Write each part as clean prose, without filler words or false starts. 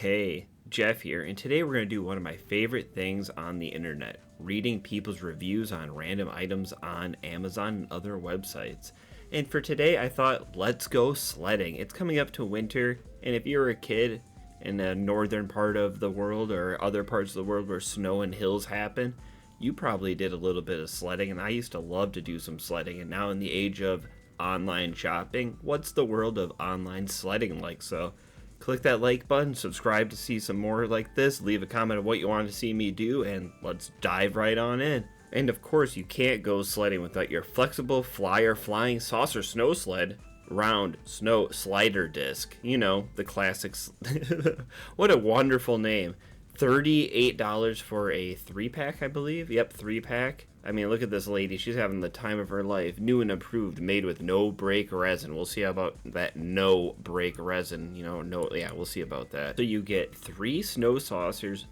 Hey, Jeff here, and today we're going to do one of my favorite things on the internet, reading people's reviews on random items on Amazon and other websites. And for today, I thought, let's go sledding. It's coming up to winter, and if you're a kid in the northern part of the world or other parts of the world where snow and hills happen, you probably did a little bit of sledding, and I used to love to do some sledding, and now in the age of online shopping, what's the world of online sledding like? So click that like button, subscribe to see some more like this, leave a comment of what you want to see me do, and let's dive right on in. And of course, you can't go sledding without your flexible flyer flying saucer snow sled round snow slider disc. You know, the classics. What a wonderful name. $38 for a 3-pack, I believe. Yep, 3-pack. I mean, look at this lady. She's having the time of her life. New and approved, made with no break resin. We'll see about that no break resin. Yeah, we'll see about that. So you get 3 snow saucers.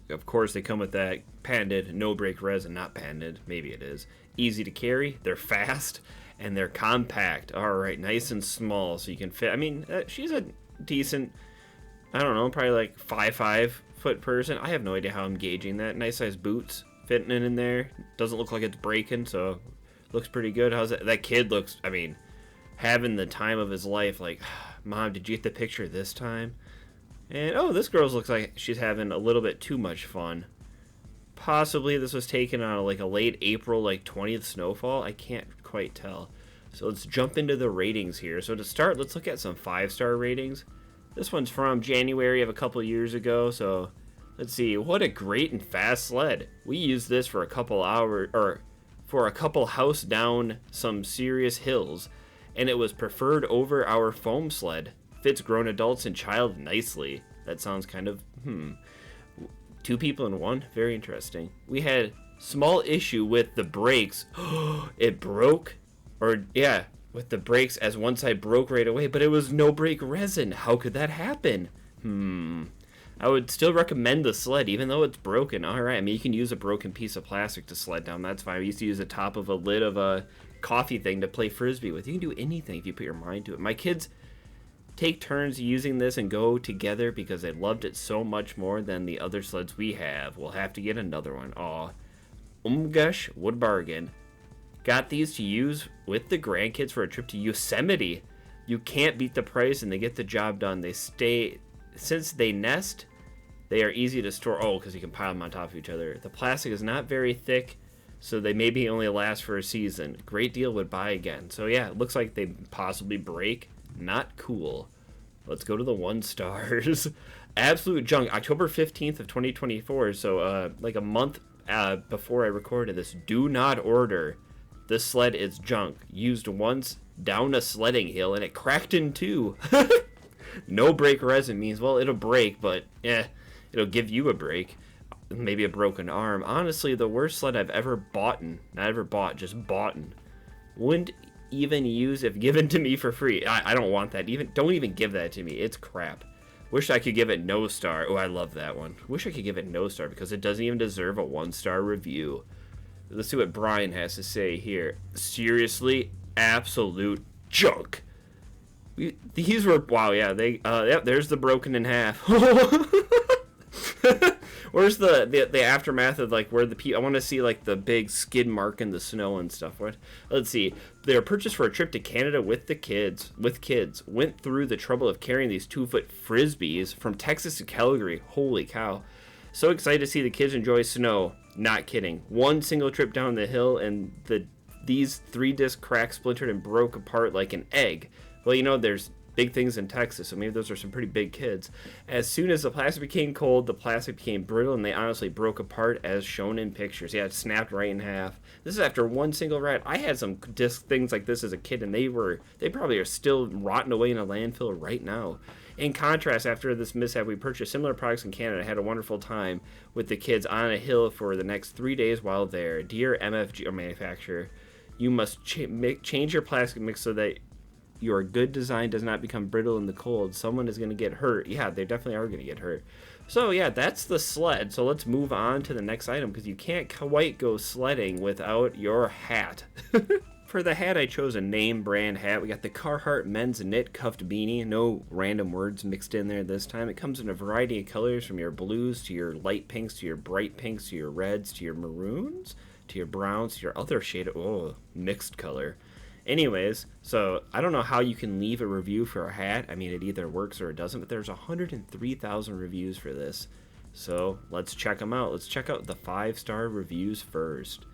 Of course, they come with that patented no break resin. Not patented. Maybe it is. Easy to carry. They're fast. And they're compact. All right, nice and small so you can fit. I mean, she's a decent, I don't know, probably like 5'5" foot person. I have no idea how I'm gauging that. Nice size boots. Fitting it in there. Doesn't look like it's breaking, so looks pretty good. How's that? That kid looks, I mean, having the time of his life. Like, Mom, did you get the picture this time? And, oh, this girl looks like she's having a little bit too much fun. Possibly this was taken on like a late April, like 20th snowfall. I can't quite tell. So let's jump into the ratings here. So to start, let's look at some 5-star ratings. This one's from January of a couple years ago, so let's see. What a great and fast sled. We used this for a couple hours, or for a couple house down some serious hills, and it was preferred over our foam sled. Fits grown adults and child nicely. That sounds kind of, 2 people in one? Very interesting. We had small issue with the brakes. It broke, or yeah, with the brakes as one side broke right away, but it was no brake resin. How could that happen? I would still recommend the sled, even though it's broken. All right, I mean, you can use a broken piece of plastic to sled down. That's fine. I used to use the top of a lid of a coffee thing to play Frisbee with. You can do anything if you put your mind to it. My kids take turns using this and go together because they loved it so much more than the other sleds we have. We'll have to get another one. Aw. Gosh, what a bargain. Got these to use with the grandkids for a trip to Yosemite. You can't beat the price and they get the job done. Since they nest, they are easy to store. Oh, because you can pile them on top of each other. The plastic is not very thick, so they maybe only last for a season. Great deal, would buy again. So yeah, it looks like they possibly break. Not cool. Let's go to the 1 stars. Absolute junk. October 15th of 2024, so like a month before I recorded this. Do not order. This sled is junk. Used once down a sledding hill, and it cracked in 2. No break resin means, well, it'll break, but it'll give you a break. Maybe a broken arm. Honestly, the worst sled I've ever bought. Not ever bought, just bought. Wouldn't even use if given to me for free. I don't want that. Don't even give that to me. It's crap. Wish I could give it no star. Oh, I love that one. Wish I could give it no star because it doesn't even deserve a 1-star review. Let's see what Brian has to say here. Seriously, absolute junk. These were, wow, yeah, yep, there's the broken in half. Where's the aftermath of like where the people? I want to see like the big skid mark in the snow and stuff. What? Let's see. They were purchased for a trip to Canada with the kids. Went through the trouble of carrying these 2-foot frisbees from Texas to Calgary. Holy cow! So excited to see the kids enjoy snow. Not kidding. One single trip down the hill and these 3-disc cracks splintered and broke apart like an egg. Well, you know, there's big things in Texas, so maybe those are some pretty big kids. As soon as the plastic became cold, the plastic became brittle, and they honestly broke apart as shown in pictures. Yeah, it snapped right in half. This is after one single ride. I had some disc things like this as a kid, and they probably are still rotting away in a landfill right now. In contrast, after this mishap, we purchased similar products in Canada. Had a wonderful time with the kids on a hill for the next 3 days while there. Dear MFG or manufacturer, you must change your plastic mix so that your good design does not become brittle in the cold. Someone is going to get hurt. Yeah, they definitely are going to get hurt. So yeah, that's the sled. So let's move on to the next item because you can't quite go sledding without your hat. For the hat, I chose a name brand hat. We got the Carhartt men's knit cuffed beanie. No random words mixed in there this time. It comes in a variety of colors, from your blues to your light pinks to your bright pinks to your reds to your maroons to your browns to your other shade of mixed color. Anyways, so I don't know how you can leave a review for a hat. I mean, it either works or it doesn't, but there's 103,000 reviews for this. So let's check them out. Let's check out the 5-star reviews first.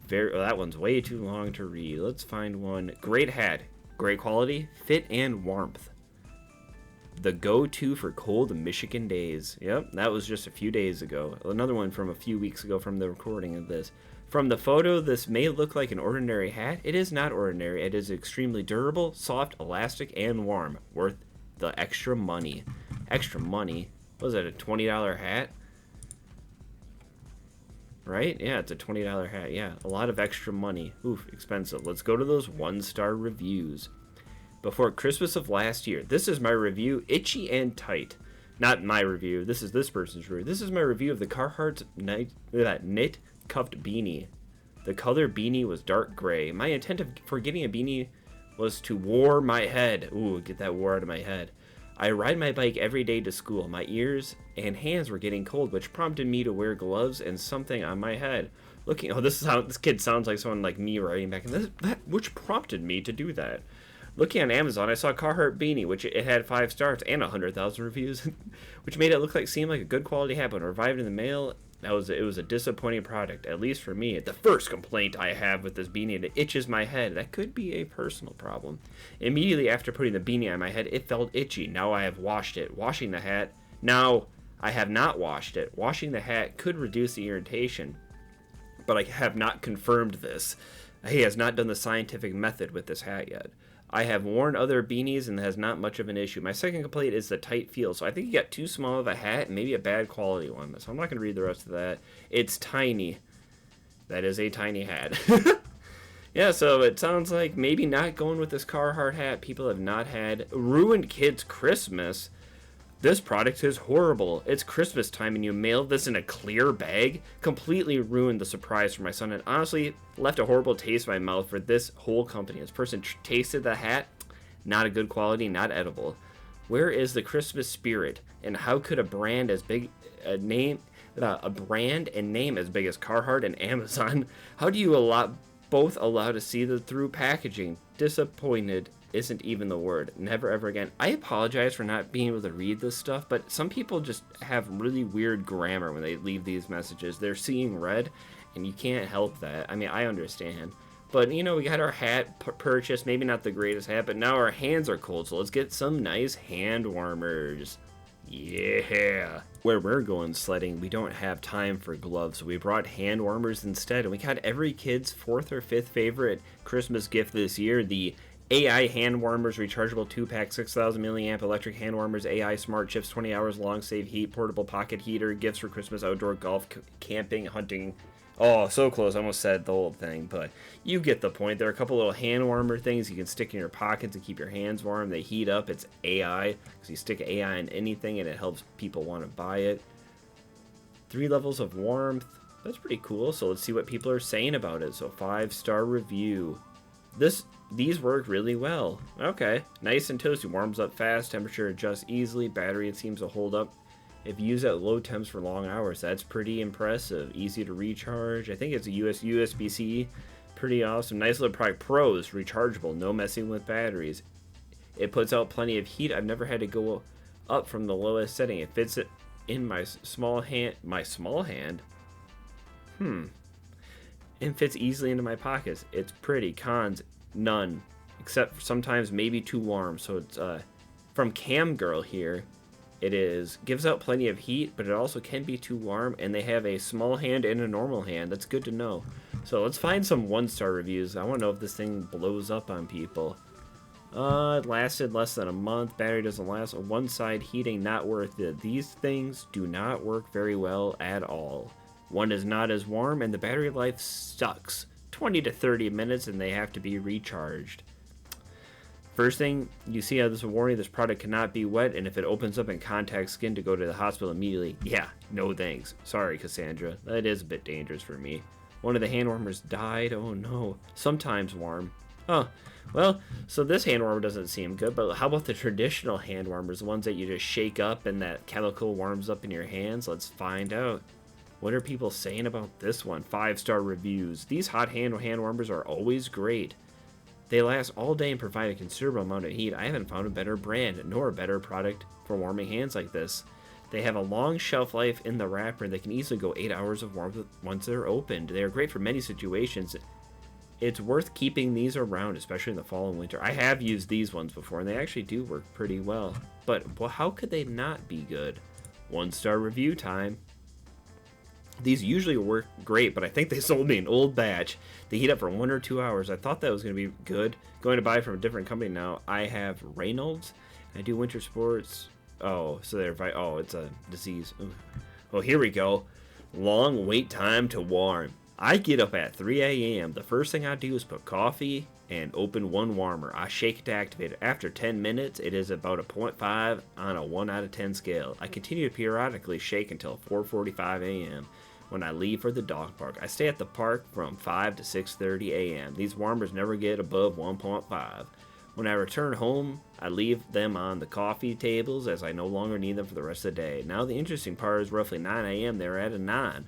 That one's way too long to read. Let's find one. Great hat. Great quality, fit, and warmth. The go-to for cold Michigan days. Yep, that was just a few days ago. Another one from a few weeks ago from the recording of this. From the photo, this may look like an ordinary hat. It is not ordinary. It is extremely durable, soft, elastic, and warm. Worth the extra money. Extra money? Was it a $20 hat? Right? Yeah, it's a $20 hat. Yeah, a lot of extra money. Oof, expensive. Let's go to those 1-star reviews. Before Christmas of last year, this is my review, itchy and tight. Not my review. This is this person's review. This is my review of the Carhartt's knit cuffed beanie. The color beanie was dark gray. My intent for getting a beanie was to warm my head. Ooh, get that war out of my head. I ride my bike every day to school. My ears and hands were getting cold, which prompted me to wear gloves and something on my head. This kid sounds like someone like me writing back, and which prompted me to do that. Looking on Amazon, I saw a Carhartt beanie, which it had 5 stars and 100,000 reviews, which made it seem like a good quality hat. But when arrived in the mail, it was a disappointing product, at least for me. The first complaint I have with this beanie, it itches my head. That could be a personal problem. Immediately after putting the beanie on my head, it felt itchy. Now I have washed it. Washing the hat. Now I have not washed it. Washing the hat could reduce the irritation, but I have not confirmed this. He has not done the scientific method with this hat yet. I have worn other beanies and has not much of an issue. My second complaint is the tight feel. So I think you got too small of a hat and maybe a bad quality one. So I'm not going to read the rest of that. It's tiny. That is a tiny hat. Yeah, so it sounds like maybe not going with this Carhartt hat. People have not had ruined kids' Christmas. This product is horrible. It's Christmas time and you mailed this in a clear bag? Completely ruined the surprise for my son and honestly left a horrible taste in my mouth for this whole company. This person tasted the hat. Not a good quality, not edible. Where is the Christmas spirit? And how could a brand and name as big as Carhartt and Amazon, how do you both allow to see the through packaging? Disappointed isn't even the word. Never ever again. I apologize for not being able to read this stuff, but some people just have really weird grammar when they leave these messages. They're seeing red, and you can't help that. I mean, I understand. But, we got our hat purchased. Maybe not the greatest hat, but now our hands are cold, so let's get some nice hand warmers. Yeah. Where we're going sledding, we don't have time for gloves, so we brought hand warmers instead, and we got every kid's 4th or 5th favorite Christmas gift this year, the AI hand warmers, rechargeable 2-pack, 6,000 milliamp electric hand warmers, AI smart chips, 20 hours long, save heat, portable pocket heater, gifts for Christmas, outdoor golf, camping, hunting. Oh, so close. I almost said the whole thing, but you get the point. There are a couple little hand warmer things you can stick in your pockets to keep your hands warm. They heat up. It's AI, because you stick AI in anything and it helps people want to buy it. 3 levels of warmth. That's pretty cool. So let's see what people are saying about it. So 5-star review. These work really well. Okay, nice and toasty, warms up fast, temperature adjusts easily, battery it seems to hold up if used at low temps for long hours. That's pretty impressive. Easy to recharge. I think it's a USB-C. Pretty awesome. Nice little product. Pros, rechargeable, no messing with batteries. It puts out plenty of heat. I've never had to go up from the lowest setting. It fits it in my small hand. It fits easily into my pockets. It's pretty. Cons, none, except sometimes maybe too warm. So it's from Cam Girl here. It gives out plenty of heat, but it also can be too warm, and they have a small hand and a normal hand. That's good to know. So let's find some 1-star reviews. I want to know if this thing blows up on people. It lasted less than a month. Battery doesn't last. One side heating, not worth it. These things do not work very well at all. One is not as warm, and the battery life sucks. 20 to 30 minutes, and they have to be recharged. First thing, you see how this is a warning, this product cannot be wet, and if it opens up and contacts skin, to go to the hospital immediately. Yeah, no thanks. Sorry, Cassandra. That is a bit dangerous for me. One of the hand warmers died. Oh no. Sometimes warm. Huh. Well, so this hand warmer doesn't seem good, but how about the traditional hand warmers, the ones that you just shake up and that chemical warms up in your hands? Let's find out. What are people saying about this one? 5-star reviews. These hot hand warmers are always great. They last all day and provide a considerable amount of heat. I haven't found a better brand nor a better product for warming hands like this. They have a long shelf life in the wrapper and they can easily go 8 hours of warmth once they're opened. They are great for many situations. It's worth keeping these around, especially in the fall and winter. I have used these ones before and they actually do work pretty well. But well, how could they not be good? 1-star review time. These usually work great, but I think they sold me an old batch. They heat up for 1 or 2 hours. I thought that was going to be good. Going to buy from a different company now. I have Reynolds. I do winter sports. Oh, so they're... Oh, it's a disease. Ooh. Oh, here we go. Long wait time to warm. I get up at 3 a.m. The first thing I do is put coffee and open one warmer. I shake it to activate it. After 10 minutes, it is about a 0.5 on a 1 out of 10 scale. I continue to periodically shake until 4:45 a.m. when I leave for the dog park. I stay at the park from 5 to 6:30 a.m. These warmers never get above 1.5. When I return home, I leave them on the coffee tables as I no longer need them for the rest of the day. Now the interesting part is roughly 9 a.m. they're at a 9.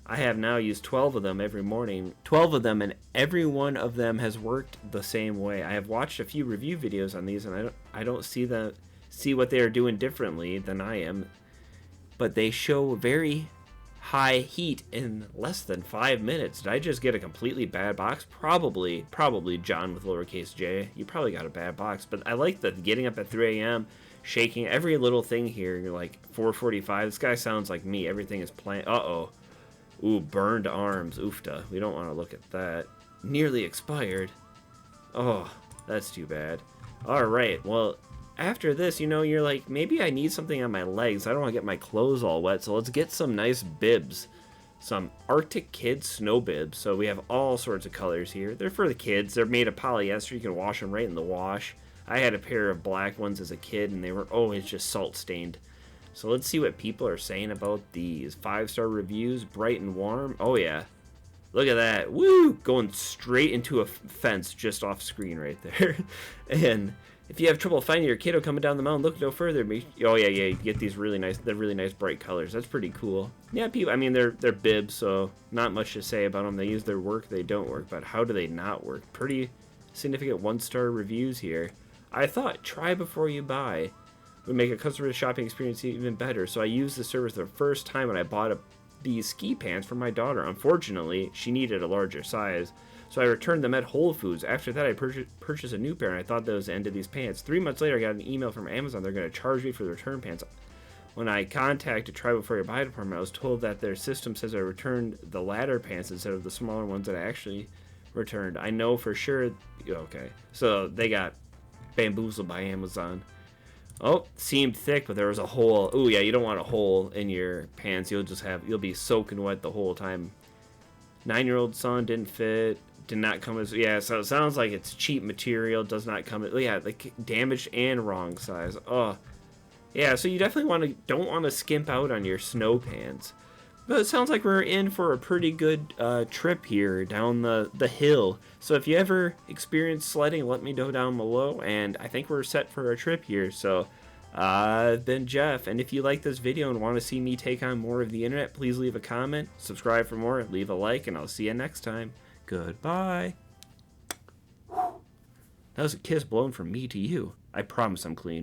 I have now used 12 of them every morning. 12 of them, and every one of them has worked the same way. I have watched a few review videos on these, and I don't see what they are doing differently than I am. But they show very high heat in less than 5 minutes. Did I just get a completely bad box? Probably John with lowercase j. You probably got a bad box. But I like the getting up at 3 a.m., shaking every little thing here. You're like 4:45. This guy sounds like me. Everything is playing. Uh-oh. Ooh, burned arms. Oofta. We don't want to look at that. Nearly expired. Oh, that's too bad. Alright, well, after this, you know, you're like, maybe I need something on my legs. I don't want to get my clothes all wet, so let's get some nice bibs. Some Arctic Kids snow bibs. So we have all sorts of colors here. They're for the kids. They're made of polyester. You can wash them right in the wash. I had a pair of black ones as a kid, and they were always just salt-stained. So let's see what people are saying about these. 5-star reviews, bright and warm. Oh yeah, look at that. Woo! Going straight into a fence just off screen right there. And if you have trouble finding your kiddo coming down the mountain, look no further. Oh yeah, you get these really nice bright colors. That's pretty cool. Yeah, people. I mean, they're bibs, so not much to say about them. They use their work, they don't work. But how do they not work? Pretty significant 1-star reviews here. I thought try before you buy would make a customer shopping experience even better. So I used the service the first time when I bought these ski pants for my daughter. Unfortunately, she needed a larger size, so I returned them at Whole Foods. After that, I purchased a new pair, and I thought that was the end of these pants. 3 months later, I got an email from Amazon. They're going to charge me for the return pants. When I contacted Try Before You Buy department, I was told that their system says I returned the latter pants instead of the smaller ones that I actually returned. I know for sure. Okay, so they got bamboozled by Amazon. Oh, seemed thick, but there was a hole. Oh yeah, you don't want a hole in your pants. You'll be soaking wet the whole time. 9-year-old son didn't fit. Did not come as, yeah. So it sounds like it's cheap material. Does not come. Yeah, like damaged and wrong size. Oh, yeah. So you definitely don't want to skimp out on your snow pants. But it sounds like we're in for a pretty good trip here down the hill. So if you ever experience sledding, let me know down below. And I think we're set for a trip here. So I've been Jeff. And if you like this video and want to see me take on more of the internet, please leave a comment, subscribe for more, leave a like, and I'll see you next time. Goodbye. That was a kiss blown from me to you. I promise I'm clean.